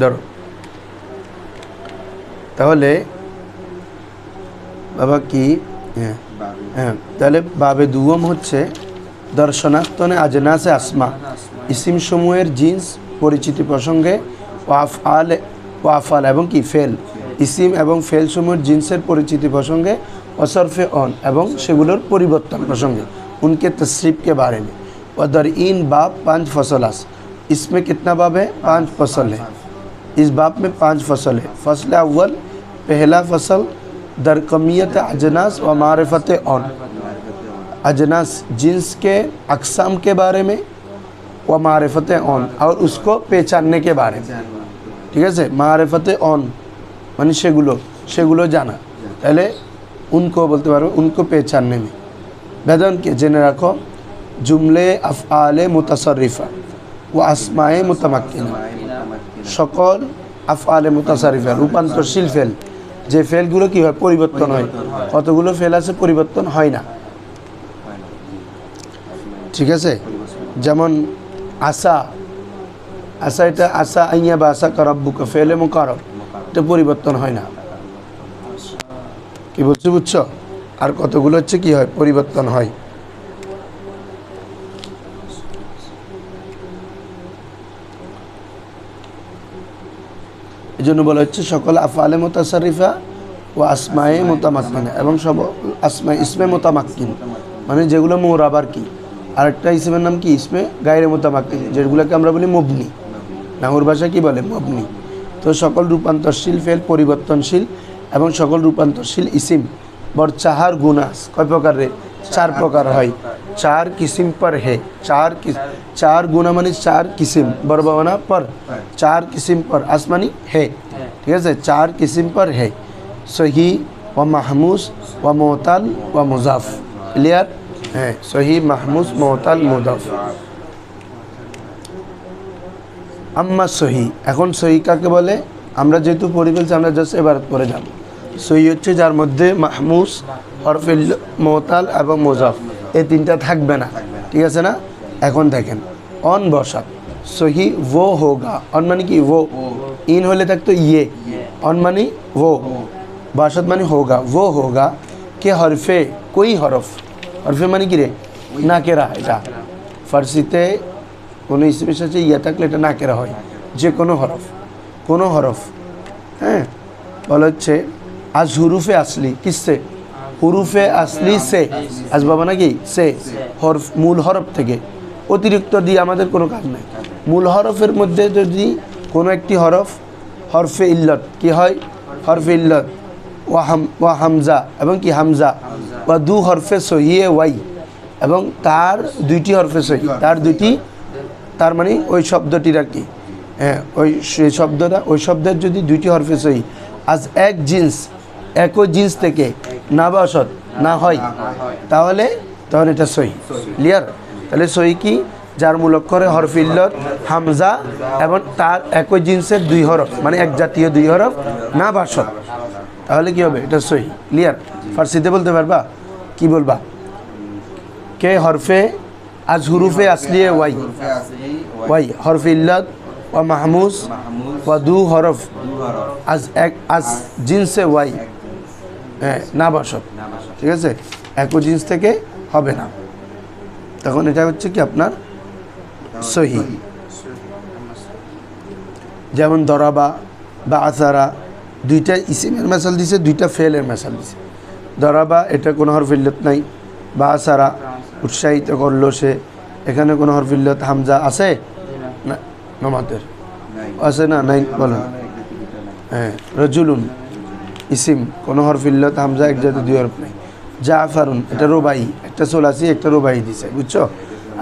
ধরো তাহলে বাবা কি হ্যাঁ তাহলে বাবে দুম হচ্ছে দর্শনার্থনে আজনাসে আসমা ইসিম সমূহের জিন্স পরিচিতি প্রসঙ্গে ওয়াফাল এবং কি ফেল ইসিম এবং ফেল সমূহের জিন্সের পরিচিতি প্রসঙ্গে অসরফে অন এবং সেগুলোর পরিবর্তন প্রসঙ্গে उनके तस्रीब के बारे में और दर इन बाब 5 फसल आस इसमें कितना बाब है 5 फसल है इस बाब में 5 फसल है फसल अव्वल पहला फसल दर कमियत अजनास व मारिफत ऑन अजनास जिन्स के अक़साम के बारे में व मारिफत ऑन और उसको पहचानने के बारे में ठीक है से मारिफत ऑन मानी সেগুলো জানা তাহলে उनको बोलते पारो उनको पहचानने में बेदन के जेने रखो जुमले अफ़आले मुतसर्रिफ़ा व अस्माए मुतमक्किना सकल अफ़आले मुतसर्रिफ़ा रूपान्तरशील फेल जे फेलगुलो कि हय परिवर्तन हय कतगुलो फेल आछे परिवर्तन हय ना ठीक आछे जेमन आशा आशा एटा आशा आइया बा आशा करब्बुका फेले मुकाररब এটা পরিবর্তন হয় না কি বলছো বুঝছো আর কতগুলো হচ্ছে কি হয় পরিবর্তন হয় এজন্য বলা হচ্ছে সকল আফআলে মুতাসাররিফা ও আসমায়ে মুতামাক্কিনা এবং সব আসমা ইসমে মুতামাক্কিন মানে যেগুলো মুরাবার কি আরেকটা ইসমের নাম কি ইসমে গায়রে মুতামাক্কিন যেগুলোকে আমরা বলি মবনি নাহুর ভাষায় কি বলে মবনি तो सकल रूपान्तरशील फेल परिवर्तनशील एवं सकल रूपान्तरशील इसिम बर चार गुना कय प्रकार रे 4 प्रकार है 4 किस्म पर है 4 गुना मानी 4 किस्म बरबाना पर 4 किस्म पर आसमानी है ठीक है 4 किस्म पर है सही व महमूस व मोतल व मुजाफ क्लियर है सही महमूस मोतल मुजाफ अम्मा सही এখন সহি কাকে বলে আমরা যেহেতু পড়ে ফেলছি আমরা জাস্ট এবারত পড়ে যাব সহি হচ্ছে যার মধ্যে মাহমুস হরফিল মুতাল এবং মুজাফ এই তিনটা থাকবে না ঠিক আছে না এখন দেখেন অন বসাত সহি वो होगा অন মানে কি वो इन হলে থাকতো ইয়ে অন মানে वो বসাত মানে होगा वो होगा কে হরফে कोई হরফ হরফে মানে কি রে নাকেরা এটা ফারসিতে কোনো ইসমের সাথে ইয়া থাকলে এটা না কেরা হয় যে কোনো হরফ হ্যাঁ বলা হচ্ছে আজ হুরুফে আসলি কিসে হুরুফে আসলি সে আজ বাবা নাকি সে হরফ মূল হরফ থেকে অতিরিক্ত দিয়ে আমাদের কোনো কাজ নেই মূল হরফের মধ্যে যদি কোনো একটি হরফে ইল্লত কি হয় হরফে ইল্লত ওয়া হামজা এবং কি হামজা ওয়া দু হরফে সহিয়ে ওয়াই এবং তার দুইটি হরফে সহি তার দুইটি তার মানে ওই শব্দটির আর কি হ্যাঁ ওই সেই শব্দটা ওই শব্দের যদি দুইটি হরফে সহি আজ এক জিন্স একই জিন্স থেকে না বসত না হয় তাহলে তখন এটা সহি ক্লিয়ার তাহলে সহি কি যার মূল অক্ষরে হরফ ইল্লত হামজা এবং তার একই জিন্সের দুই হরফ মানে এক জাতীয় দুই হরফ না বসত তাহলে কি হবে এটা সহি ক্লিয়ার ফারসিতে বলতে পারবা কি বলবা কে হরফে आज हुरूफे असली वाई वाई हरफ इल्लत व महमूस व दू हरफ आज एक आज जिन्से वाई ना बसत ठीक है एक जिन्स থেকে হবে না তখন এটা হচ্ছে কি আপনার সহি যেমন দরাবা বা আসারা দুইটা ইসিমের মেসাল দিছে দুইটা ফেলের মেসাল দিছে দরাবা এটা কোনো হরফ ইল্লত নাই বা আসারা উৎসাহিত করলো সে এখানে কোনো হরফ ইল্লত হামজা আছে না নামাতের আছে না নাই বলেন হ্যাঁ রজুলুন ইসিম কোনো হরফ ইল্লত হামজা এক জাতীয় দুই হরফ নাই জাফারুন এটা রুবাই একটা সোলাসি একটা রুবাই দিছে বুঝছো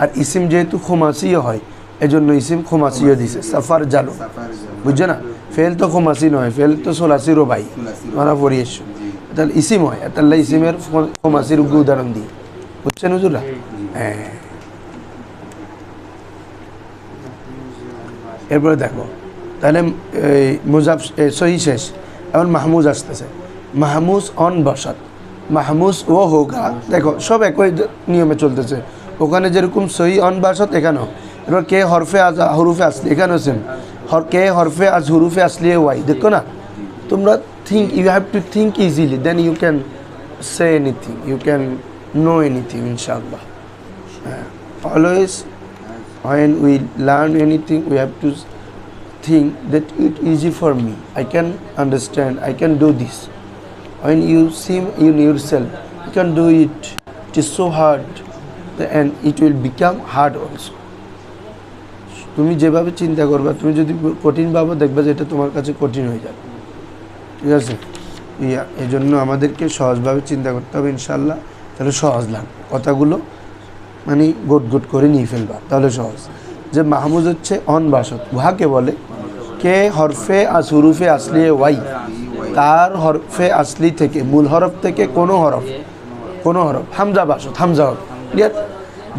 আর ইসিম যেহেতু খুমাসিও হয় এজন্য ইসিম খুমাসিও দিছে সাফার জালো বুঝছো না ফেল তো খুমাসি নয় ফেল তো সোলাসি রুবাই মারা পড়িয়েছ তাহলে ইসিম হয় তাহলে ইসিমের খুমাসির উদাহরণ দিই বুঝছেন হুজুরা হ্যাঁ এরপরে দেখো তাহলে মুজাফ সহি শেষ এখন মাহমুজ আসতেছে মাহমুজ অন বসাত মাহমুজ ও হোগা দেখো সব একই নিয়মে চলতেছে ওখানে যেরকম সহি অন বসাত এখানেও এবার কে হরফে হরুফে আসলে এখানেও সেম কে হরফে আজ হুরুফে আসলিয়ে ওয়াই, দেখো না তোমরা think, you have to think easily, then you can say anything, you can know anything inshallah. Always when we learn anything we have to think that it easy for me, I can understand, I can do this. When you see in yourself you can do it, it is so hard and it will become hard also. তুমি যেভাবে চিন্তা করবা, তুমি যদি কঠিন ভাবো দেখবা যে এটা তোমার কাছে কঠিন হয়ে যাবে, ঠিক আছে? এই জন্য আমাদেরকে সহজভাবে চিন্তা করতে হবে ইনশাল্লাহ, তাহলে সহজ লাগবে কথাগুলো, মানে গোট গোট করে নিয়ে ফেলবা তাহলে সহজ। যে মাহমুজ হচ্ছে অনবাসত, উহাকে বলে কে হরফে আজ হুরুফে আসলিয়ে ওয়াই, তার হরফে আসলি থেকে মূল হরফ থেকে কোনো হরফ হামজা বাসত, হামজা হরফ ক্লিয়ার,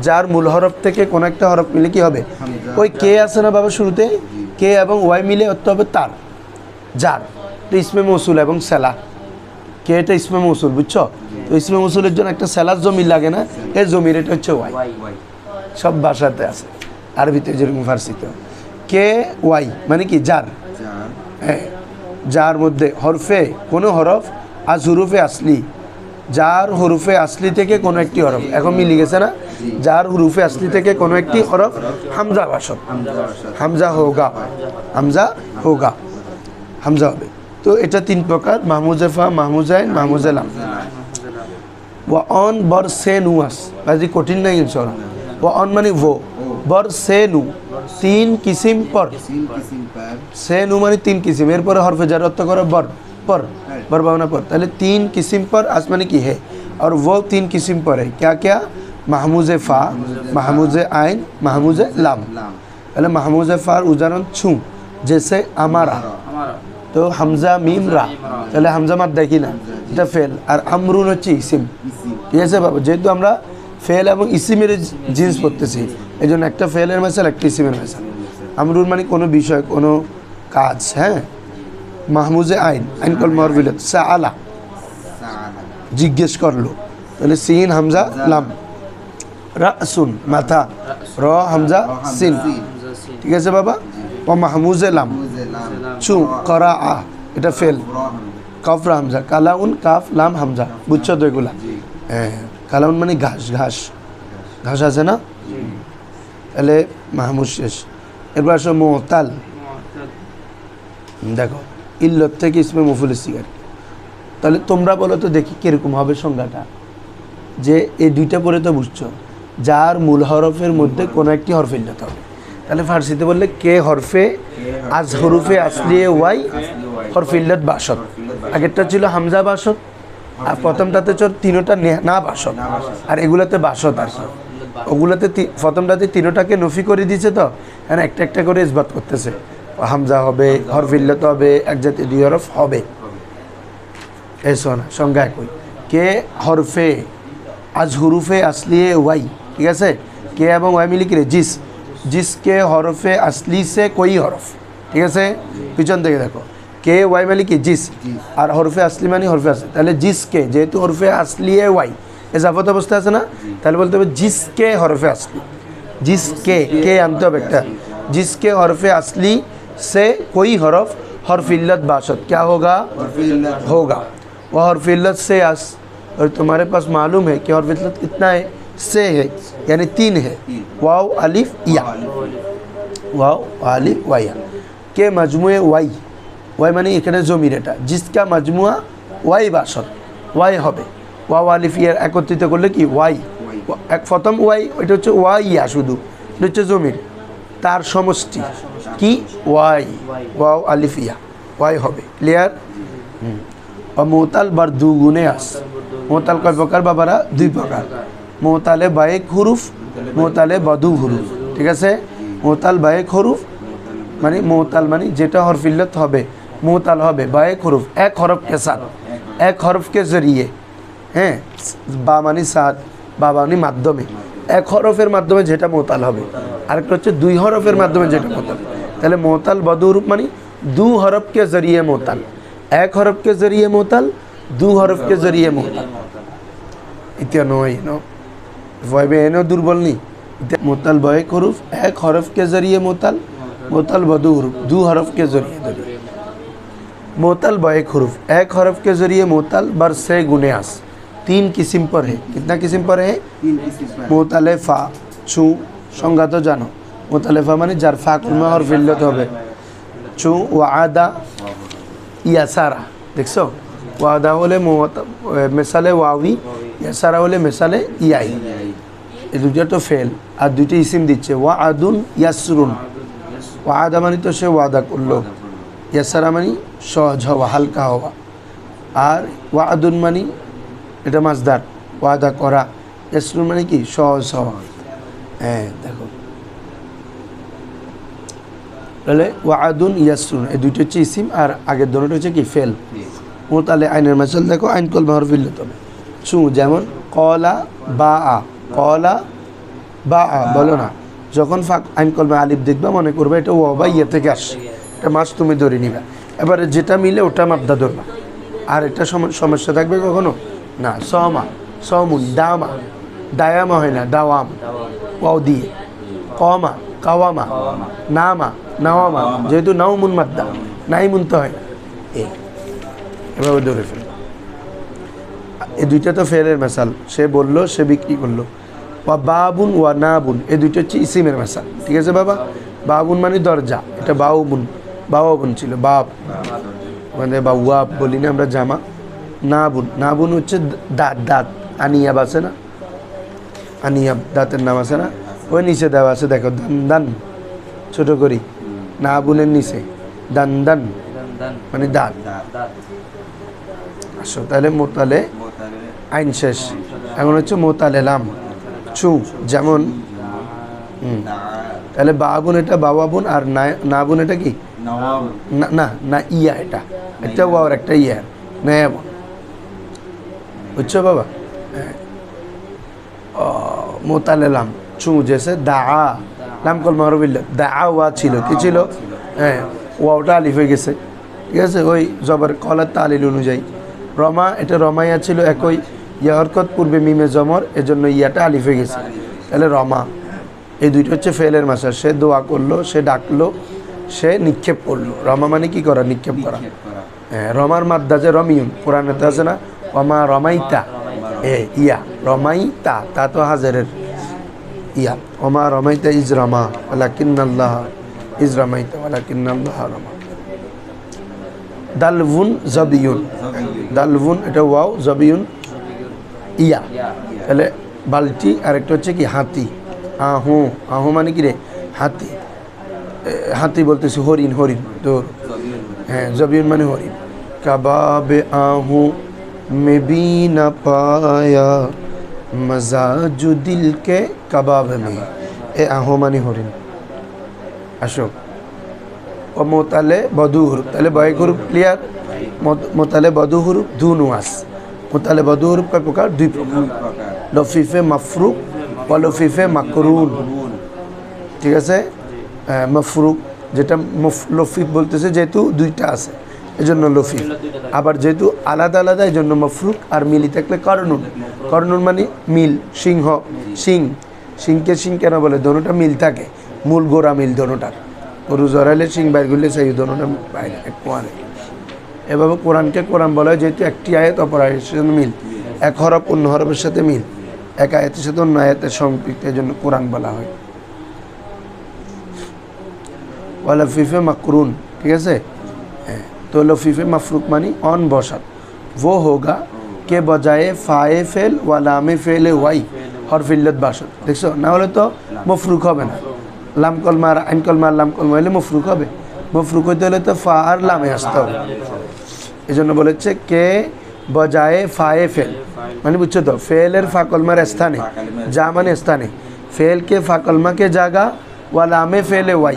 যার মূল হরফ থেকে কোনো একটা হরফ মিলে কি হবে, ওই কে আছে না বাবা শুরুতে, কে এবং ওয়াই মিলে হতে হবে তার, যার, তো ইসমে মৌসুল এবং সেলা, কে এটা ইসমে মৌসুল, বুঝছো? তো ইসমে মৌসুলের জন্য একটা সেলার জমির লাগে না, এর জমির এটা হচ্ছে ওয়াই, সব ভাষাতে আছে, আরবিতে যেরকম ফার্সিতে। কে ওয়াই মানে কি যার, হ্যাঁ, যার মধ্যে হরফে কোনো হরফ আজ হুরুফে আসলি, যার হরফে আসলি থেকে কোনো একটি হরফ, এখন মিলে গেছে না, যার হরফে আসলি থেকে কোনো একটি হরফ হামজা বাসত, হামজা হোগা, হামজা হোগা, হামজা হবে। তো এটা তিন প্রকার, মাহমুজে ফা, মাহমুজে আইন, মাহমুজে লাম। ওয়া অন বর সে নু আস, বাজি কঠিন নাই ইনশাআল্লাহ। ওয়া অন মানে वो, বর সে নু তিন কিসিম পর, সে নু মানে তিন কিসিম, এরপরে হরফে জার অর্থ করো বর, पर बर भावना पर, তাহলে तीन किस्म पर आसमानी की है और वो तीन किस्म पर है, क्या क्या, महमूज फ़ा, महमूज आइन, महमूज लाम। पहले महमूज फ़ा उदाहरण छू, जैसे हमारा, तो हमजा मीम रा, তাহলে হামজা মাদ দেখি না, এটা ফেল, আর আমরুন হচ্ছে ইসিম, ঠিক আছে বাবা? যেহেতু আমরা ফেল এবং ইসিমের জিনিস পড়তেছি, এই জন্য একটা ফেলের মেসাল একটা ইসিমের মেসাল। আমরুন মানে কোনো বিষয়, কোনো কাজ, হ্যাঁ। মাহমুজে আইন, আইন কল মারবিলত, সাআলা জিজ্ঞেস করলো, তাহলে সিন হামজা লাম, রাসুন মাথা, র হামজা সিন, ঠিক আছে বাবা? ও মাহমুজে লাম চু করা আ, এটা ফেল, কফ রা হামজা, কালাউন কাফ লাম হামজা, বুঝছো তো এগুলা? হ্যাঁ, কালাউন মানে ঘাস, ঘাস ঘাস আছে না, তাহলে মাহমুজ শেষ। এরপর আসো মুতাল, দেখো ইল্লত থেকে ইসমে মফুল সিগার, তাহলে তোমরা বলো তো দেখি কীরকম হবে সংজ্ঞাটা, যে এই দুইটা পরে তো বুঝছো, যার মূল হরফের মধ্যে কোনো একটি হরফ ইল্লত হবে, তাহলে ফার্সিতে বললে কে হরফে আজ হরুফে আসলিয়ে ওয়াই হরফ ইল্লত বাসত, আগেরটা ছিল হামজা বাসত, আর প্রথমটাতে চল তিনোটা না বাসত, আর এগুলোতে বাসত আছে, ওগুলোতে প্রথমটাতে তিনোটাকে নফি করে দিয়েছে, তো হ্যাঁ একটা একটা করে ইসবাত করতেছে, হামজা হবে, হরফ ইল্লত হবে, এক জাতীয় দুই হরফ হবে, এসো না সংজ্ঞা একই। কে হরফে আজ হুরুফে আসলিয়ে ওয়াই, ঠিক আছে? কে এবং ওয়াই মিলি কিরে জিস, জিসকে হরফে আসলি সে কই হরফ, ঠিক আছে? পিছন থেকে দেখো, কে ওয়াই মানে কি জিস, আর হরফে আসলি মানে হরফে আসলি, তাহলে জিসকে, যেহেতু হরফে আসলিয়ে ওয়াই এজাফত অবস্থা আছে না, তাহলে বলতে হবে জিসকে হরফে আসলি, জিসকে, কে আনতে হবে একটা, जिसके हरफ असली से कोई हरफ हरफ इल्लत बाशत क्या होगा, होगा। वह हरफ इल्लत से अस, और तुम्हारे पास मालूम है कि हरफ इल्लत कितना है, से है, यानी 3 है, वाव अलिफ या, वाव अलिफ वाया के मजमुए वाई, वाई मानी এখানে জমির এটা, जिसका मजमुआ वाई बाशत, वाई হবে, वाव अलिफ या একত্রিত করলে কি ওয়াই, এক প্রথম ওয়াই, এটা হচ্ছে ওয়াই ইয়া, শুধু এটা হচ্ছে জমির, তার সমষ্টি কি ওয়াই, ওয়াও আলিফ ইয়া, ওয়াই হবে, ক্লিয়ার? মোতাল বার দু গুণে আস, মোতাল কয় প্রকার বাবারা? 2 প্রকার, মোতালে বায়েক হুরুফ, মোতালে বদু হুরুফ, ঠিক আছে? মোতাল বায়েক হুরুফ মানে মোতাল মানে যেটা হরফ ইল্লত হবে, মোতাল হবে বায়েক হুরুফ, এক হরফ के साथ, এক হরফ के जरिए, হ্যাঁ, বা মানে সাত, বা মানে মাধ্যমে, এক হরফের মাধ্যমে যেটা মোতাল হবে, আরেকটা হচ্ছে 2 হরফের মাধ্যমে যেটা মোতাল, তাহলে মোতাল বদু হুরুফ মানে 2 হরফ के जरिए मोताल, एक हरफ के जरिए मोताल, 2 हरफ के जरिए मोताल, इतना नो वह भी एनो दुर्बल नहीं, मोताल बाय हरुफ, एक हरफ के जरिए मोताल, मोतल बदू हरूफ, 2 हरफ के जरिए दरी। मोतल ब 1 हरूफ, 1 हरफ के जरिए मोतल बर से गुनेस 3 किस्म पर है। कितना किस्म पर है? 3 किस्म पर। मोतालेफा चू संज्ञा तो जानो, मोतालेफा माने जार फाकुलमा और फिल्लत হবে চু ওয়াদা ইয়াসারা। দেখছো ওয়াদা হলে মেসালে ওয়াবি, ইয়াসারা হলে মেসালে ইয়াই। এই দুটো তো ফেল আর দুইটা ইসিম দিচ্ছে ওয়াদুন ইয়াসরুন। ওয়াদা মানে তো সে ওয়াদা করলো, ইয়াসারা মানে সহজ হওয়া হালকা হওয়া, আর ওয়াদুন মানে এটা মাসদার ওয়াদা করা, ইয়াসরুন মানে কি সহজ হওয়া। হ্যাঁ দেখো তাহলে ওয়াদুন ইয়াসরুন এই দুইটা হচ্ছে ইসিম আর আগের দুটো হচ্ছে কি ফেল। মোতালে আইনের মাসাল দেখো আইন কলমা হরফ ইল্লাত হবে চু, যেমন কলা বা আ, কলা বা আ বলো না, যখন ফাঁক আইন কলমা আলিফ দেখবা মনে করবে এটা ও বা ইয়ে থেকে আসছে, এটা মাছ তুমি ধরে নিবা। এবারে যেটা মিলে ওটা মাদ্দা ধরবা, আর এটা সমস্যা থাকবে কখনো না। সমা সমুন, দামা দায়ামা হয় না দাওয়াম ওয়াও দিয়ে, কমা কাওয়ামা, নামা নাওয়ামা, যেহেতু নাউমুন মাদ্দা নাই মুনতে হয় না, এভাবে ধরে ফেল। এই দুইটা তো ফেলের মেসাল, সে বললো সে বিক্রি করলো। ওয়া বাবুন ওয়া নাবুন এই দুইটা হচ্ছে ইসিমের মেসাল, ঠিক আছে বাবা। বাবুন মানে দরজা, এটা বাউবুন, বাউবুন ছিল বাপ মানে বা ওয়াব বলি না আমরা জামা। নাবুন, নাবুন হচ্ছে দাঁত, দাঁত আনিয়াব আছে না, আনিয়াব দাঁতের নাম আছে না, ওই নিচে দেওয়া আছে দেখো দান দান, ছোট করি না বুনের নিচে দান দান মানে দাঁত। আসো তাহলে মোতালে আইন শেষ, এখন হচ্ছে মোতালে লাম চু, যেমন তাহলে বাবুন এটা বাবাবুন, আর না বুন এটা কি না না না ইয়া, এটা একটা ওয়ার একটা ইয়ার নয়া বোন, বুঝছো বাবা। মোতালে লাম চু, জেসে দা লাম কলমা হরফ ইল্লাত, দা ওয়া ছিল কি ছিল, হ্যাঁ ওয়াওটা আলিফ হয়ে গেছে, ঠিক আছে ওই জবর কলার তালিল অনুযায়ী। রমা এটা রমাইয়া ছিল একই ইয়া হরকত পূর্বে মিমে জমর, এজন্য ইয়াটা আলিফ হয়ে গেছে, তাহলে রমা। এই দুইটা হচ্ছে ফেলের মাসা, সে দোয়া করলো, সে ডাকলো, সে নিক্ষেপ করলো। রমা মানে কি করা, নিক্ষেপ করা। হ্যাঁ রমার মাদ্দা যে রমিউন, কোরআনেতে আছে না রমা রমাইতা, ইয়া রমাইতা, তা তো হাজারের ইয়া, ওমা রমাইতা ইজ রমা ওয়ালাকিন্নাল্লাহ ইজ রমাইতা ওয়ালাকিন্নাল্লাহ রমা। দালভুন জবিউন, দালভুন এটা ওয়াও, জবিউন ইয়া, তাহলে বালতি, আর একটা হচ্ছে কি হাতি। আহু, আহু মানে কি রে হাতি, হাতি বলতেছি হরিণ, হরিণ তো হ্যাঁ জবিউন মানে হরিণ। কাবাবে আহু মে বি না পায়া মজাজু দিল কে কাবাব মে, এ আহু মানে হরিণ। আসো ও মোতালে বধু হুরুফ, তাহলে বয় হুরুফ ক্লিয়ার। মোতালে বধু হুরুফ দু নুয়াস, মোতালে বধু হুরুফ কয় প্রকার, 2 প্রকার, লফিফে মাফরুক ও লফিফে মাকরুন, ঠিক আছে। মফরুক যেটা লফিফ বলতেছে যেহেতু দুইটা আছে এজন্য লফিফ, আবার যেহেতু আলাদা আলাদা এই জন্য মফরুক, আর মিলি থাকলে করনুন, করনুন মানে মিল, সিংহ সিং, সিংকে সিং কেন বলে, দোনোটা মিল থাকে, মূল গোড়া মিল দোনোটার, গরু জড়াইলে সিং বাইর করলে সেই দোনোটা বাইরে এক কোয়ারে। এভাবে কোরআনকে কোরআন বলা হয় যেহেতু একটি আয়াত অপর আয়াতের সাথে মিল, এক হরফ অন্য হরফের সাথে মিল, এক আয়াতের সাথে অন্য আয়াতের সম্পৃক্ত, এই জন্য কোরআন বলা হয়। ওয়া লফিফে মাকরুন, ঠিক আছে। তো লফিফে মাফরুক মানি অন বসাত, वो होगा के बजाय फाए फेल व लामे फेले वाई हरफ इल्लत बासत, দেখছো না হলে তো মফরুক হবে না। লাম কলমা আর আইন কলমা আর লাম কলমা হলে মফরুক হবে, মফরুক হইতে হলে তো ফা আর লামে আসতে হবে, এই জন্য বলেছে কে বজায়ে ফায়ে ফেল, মানে বুঝছো তো ফেলের ফা কলমার স্থানে, যা মানে স্থানে, फेल के फा कलमा के जागा व लामे फेल वाई,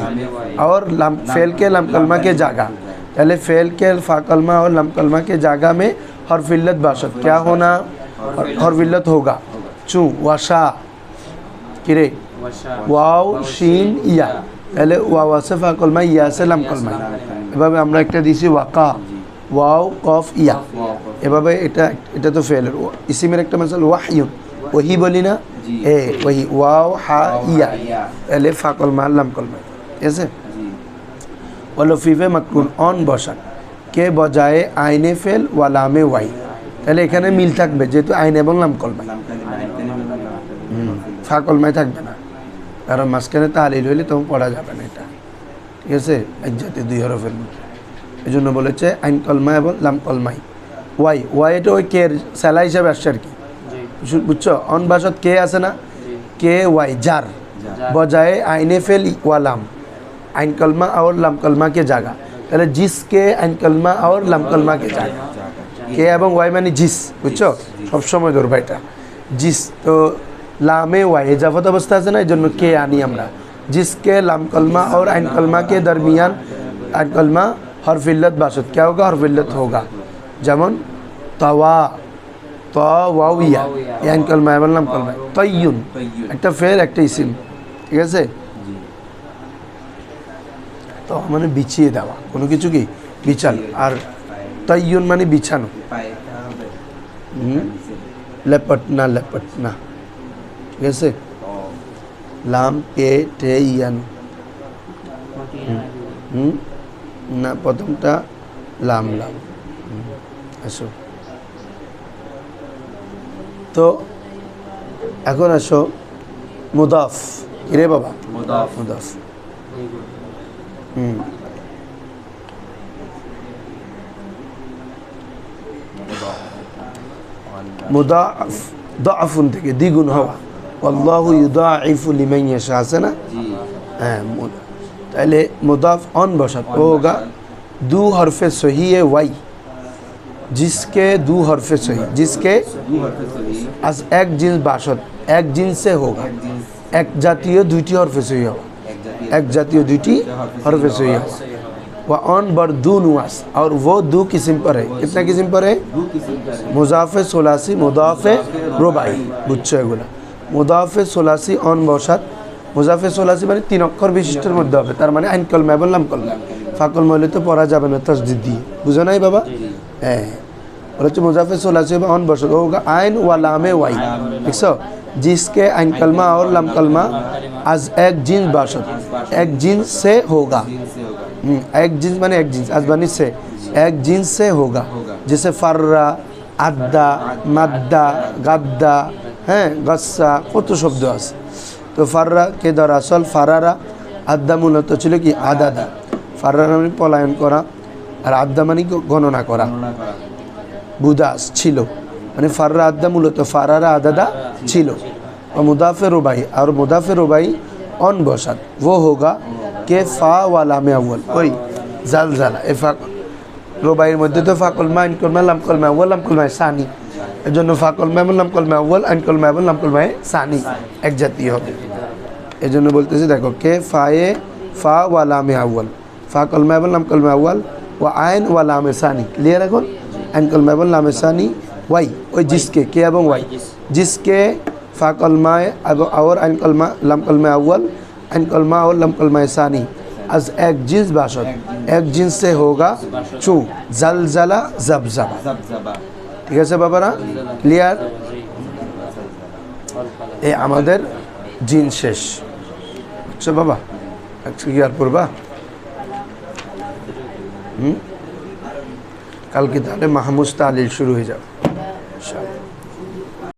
और लाम फेल के लाम कलमा के जागा, पहले फेल के फा कलमा और लाम कलमा के जागा में हरफ इल्लत बासत, क्या होना हरफ इल्लत होगा, चू वाशा किरे ওয়াও শিন ইয়া, তাহলে ওয়াও আছে ফা কলমা, ইয়া আছে লাম কলমা, এভাবে আমরা একটা দিছি ওয়াকা ওয়াও কফ ইয়া, এভাবে এটা এটা তো ফেলের ইসিমের একটা মাসাল ওয়াহিউন, ওহি বলি না ওহি ওয়াও হা ইয়া, তাহলে ফা কলমা লাম কলমা, ঠিক আছে। ওয়ালফিফে মাকরুন অন বসান কে বজায় আইনে ফেল ওয়া লামে ওয়াই, তাহলে এখানে মিল থাকবে যেহেতু আইন এবং লাম কলমায়, ফা কলমায় থাকবে না, কারণ মাঝখানে তাহলিল হইলে তখন পড়া যাবে না এটা, ঠিক আছে, এক জাতীয় দুই হরফের মধ্যে। এই জন্য বলেছে আইন কলমা এবং লাম কলমাই। ওয়াই ওয়াই এটা ওই কে সেলা হিসাবে আসছে আর কি, বুঝছো? অন বাসত কে আছে না, কে ওয়াই জার বজায় আইনে ফেল ওয়ালাম আইন কলমা और লাম কলমা কে জাগা, তাহলে জিসকে আইন কলমা और লাম কলমা কে জাগা, কে এবং ওয়াই মানে জিস, বুঝছো? সবসময় ধরবা এটা জিস। তো লামে ওয়াই এজাফত অবস্থা আছে না, এই জন্য কে আনি আমরা, জিসকে লাম কলमा और आइन कलमा के दरमियान आइन कलमा हर्फ इल्लत बासत क्या होगा, हर्फ इल्लत होगा। যেমন तवा तवाविया आइन कलमा এবং লাম কলমা, তয়্যুন একটা ফেল একটা ইসিম, ঠিক আছে? তো মানে বিছিয়ে দেওয়া কোনো কিছু কি বিছানো, আর তয়্যুন মানে বিছানো, লেপটনা লেপটনা, ঠিক আছে? লাম পে টে ইয়ানু, না প্রথমটা লাম লাম। আসো তো এখন আসো মুদাফ, রে বাবা মুদাফ, মুদাফ দাফুন থেকে দ্বিগুণ হওয়া, আল্লাহু ইউদাইফু লিমান ইয়াশা আছে না, হ্যাঁ, তাহলে मुदाफ ऑन बसत होगा दो हरफे सही है वाई, जिसके दो हरफे सही, जिसके आज एक जिन्स बासत एक जिन्स से होगा, एक जातीय दुईटी हरफे सही होगा, एक जातीय दुईटी हरफे सही होगा। वह ऑन बर दो नुआस, और वो दो किस्म पर है, कितना किस्म पर है, मुजाफे सोलासी मुदाफे रुबाई, बुझছো এগুলা। मुदाफे सोलासी ऑन बसत, মুজাফে সোলাসি মানে 3 অক্ষর বিশিষ্টের মধ্যে হবে, তার মানে আইন কলমা এবং লাম কলমা, ফা কলমা হলে তো পড়া যাবে না তাসদিদ দিয়ে, বুঝো নাই বাবা? হ্যাঁ, ওরা হচ্ছে মুজাফে সোলাসি অন বসত হোগা আইন ওয়া লামে ওয়াই, দেখছো? जिसके आइन कलमा और लम कलमा आज एक जिन्स बासत एक जिन्स से होगा, एक जिन्स माने एक जिन्स आज बनी से एक जिन्स से होगा, जैसे फर्रा आद्दा मद्दा गद्दा, হ্যাঁ, গস্সা, কত শব্দ আছে। তো ফাররা কে দ্বারা আসল ফারারা, আদ্দা মূলত ছিল কি আদাদা, ফাররা মানে পলায়ন করা, আর আদ্দা মানে গণনা করা, বুদাস ছিল, মানে ফাররা আদ্দা মূলত ফারারা আদাদা ছিল। মুদাফে রুবাই, আর মুদাফে রুবাই অন বসাত वो होगा के ফা ওয়ালা মে আউয়াল, ওই জালজালা এ ফা রুবাইয়ের মধ্যে তো ফা কলমা আইন কলমা লাম কলমা আউয়াল লাম কলমা সানি, এর জন্য ফা কলমা এবং লাম কলমা আউয়াল আইন কলমা এবং লাম কলমা সানি এক জাতীয় হবে। এই জন্য বলতেছি দেখো কে ফায়ে ফা ওয়া লামে আউয়াল, ফা কলমা এবং লাম কলমা আউয়াল ওয়া আইন ওয়া লামে সানি, ক্লিয়ার? এখন আইন কলমা এবং লামে সানি ওয়াই, ওই জিসকে কে এবং ওয়াই, जिसके फ़ा कलमा और आइन कलमा लम कलमा अव्वल आइन कलमा और लम कलमा सानी आज एक जिन्स बासत एक जिन्स से होगा चू जलजला जबजबा, ঠিক আছে বাবারা? ক্লিয়ার? এই আমাদের জিন শেষ হচ্ছে বাবা, আজকে কি আর পড়বা? কালকে তাহলে মাহমুজ তালিল শুরু হয়ে যাবে।